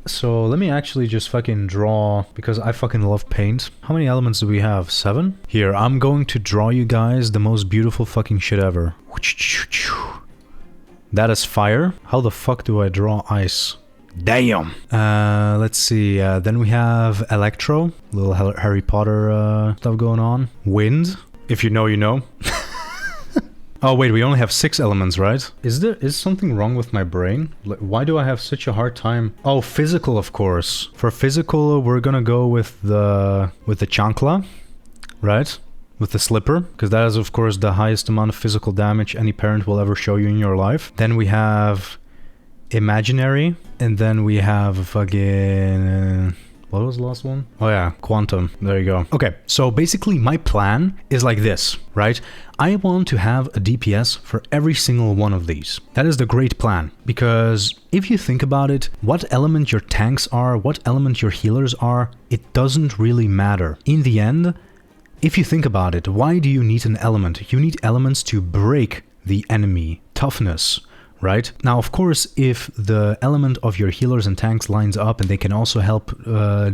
So let me actually just fucking draw, because I fucking love paint. How many elements do we have? 7? Here, I'm going to draw you guys the most beautiful fucking shit ever. That is fire. How the fuck do I draw ice? Damn! Let's see, then we have electro. Little Harry Potter stuff going on. Wind. If you know, you know. Oh wait, we only have 6 elements, right? Is something wrong with my brain? Like, why do I have such a hard time? Oh, physical, of course. For physical, we're gonna go with the chancla, right? With the slipper, because that is of course the highest amount of physical damage any parent will ever show you in your life. Then we have imaginary, and then we have fucking... what was the last one? Oh yeah, quantum. There you go. Okay, so basically my plan is like this, right? I want to have a DPS for every single one of these. That is the great plan, because if you think about it, what element your tanks are, what element your healers are, it doesn't really matter. In the end, if you think about it, why do you need an element? You need elements to break the enemy toughness. Right? Now, of course, if the element of your healers and tanks lines up and they can also help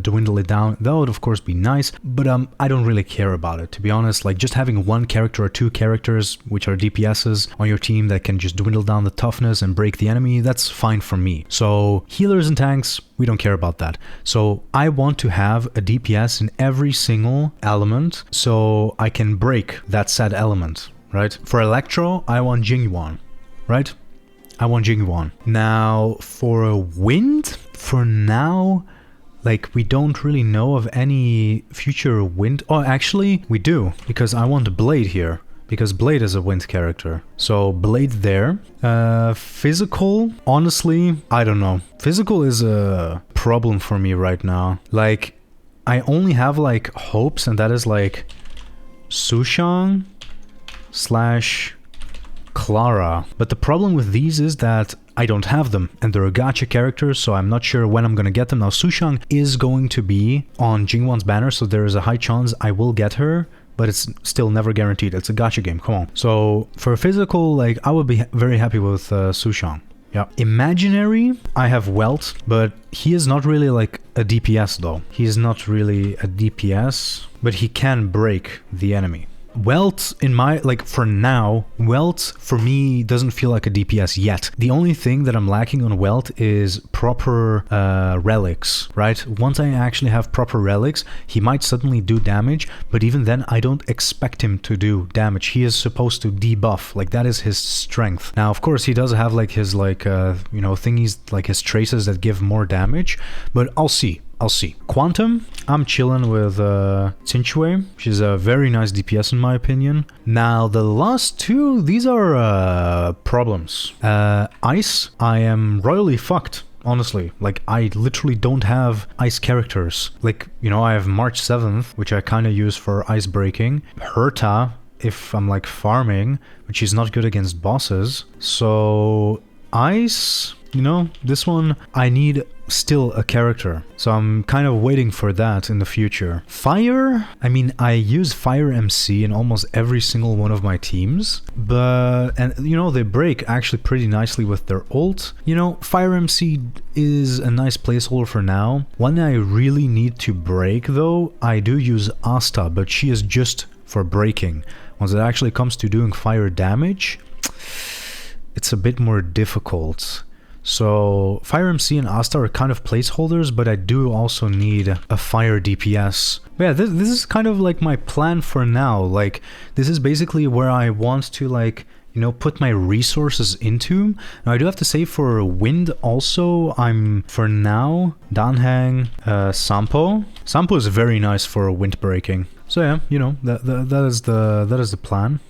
dwindle it down, that would of course be nice, but I don't really care about it, to be honest. Like, just having one character or 2 characters, which are DPSs, on your team that can just dwindle down the toughness and break the enemy, that's fine for me. So, healers and tanks, we don't care about that. So, I want to have a DPS in every single element so I can break that said element, right? For Electro, I want Jingyuan, right? I want Jingyuan. Now, for a wind, for now, like, we don't really know of any future wind. Oh, actually, we do, because I want Blade here, because Blade is a wind character. So, Blade there. Physical, honestly, I don't know. Physical is a problem for me right now. Like, I only have, like, hopes, and that is, like, Sushang / Clara. But the problem with these is that I don't have them, and they're gacha characters, so I'm not sure when I'm gonna get them. Now, Sushang is going to be on Jingyuan's banner, so there is a high chance I will get her, but it's still never guaranteed. It's a gacha game, come on. So, for physical, like, I would be very happy with Sushang. Yeah. Imaginary, I have Welt, but he is not really like a DPS though. He's not really a DPS, but he can break the enemy. Welt, in my, like, for now, Welt for me doesn't feel like a DPS yet. The only thing that I'm lacking on Welt is proper relics, right? Once I actually have proper relics, he might suddenly do damage, but even then I don't expect him to do damage. He is supposed to debuff, like, that is his strength. Now, of course, he does have like his like you know, thingies, like his traces that give more damage, but I'll see. Quantum, I'm chilling with Tsinchue. She's a very nice DPS in my opinion. Now, the last 2, these are problems. Ice, I am royally fucked, honestly. Like, I literally don't have ice characters. Like, you know, I have March 7th, which I kind of use for ice breaking. Herta, if I'm like farming, but she's not good against bosses. So, ice, you know, this one, I need still a character, so I'm kind of waiting for that in the future. Fire, I mean, I use Fire MC in almost every single one of my teams, but, and you know, they break actually pretty nicely with their ult. You know, Fire MC is a nice placeholder for now. When I really need to break though, I do use Asta, but she is just for breaking. Once it actually comes to doing fire damage, it's a bit more difficult. So Fire MC and Asta are kind of placeholders, but I do also need a fire DPS. But yeah, this is kind of like my plan for now. Like, this is basically where I want to, like, you know, put my resources into. Now, I do have to say for wind also, I'm, for now, Danhang, Sampo. Sampo is very nice for wind breaking. So yeah, you know, that is the plan.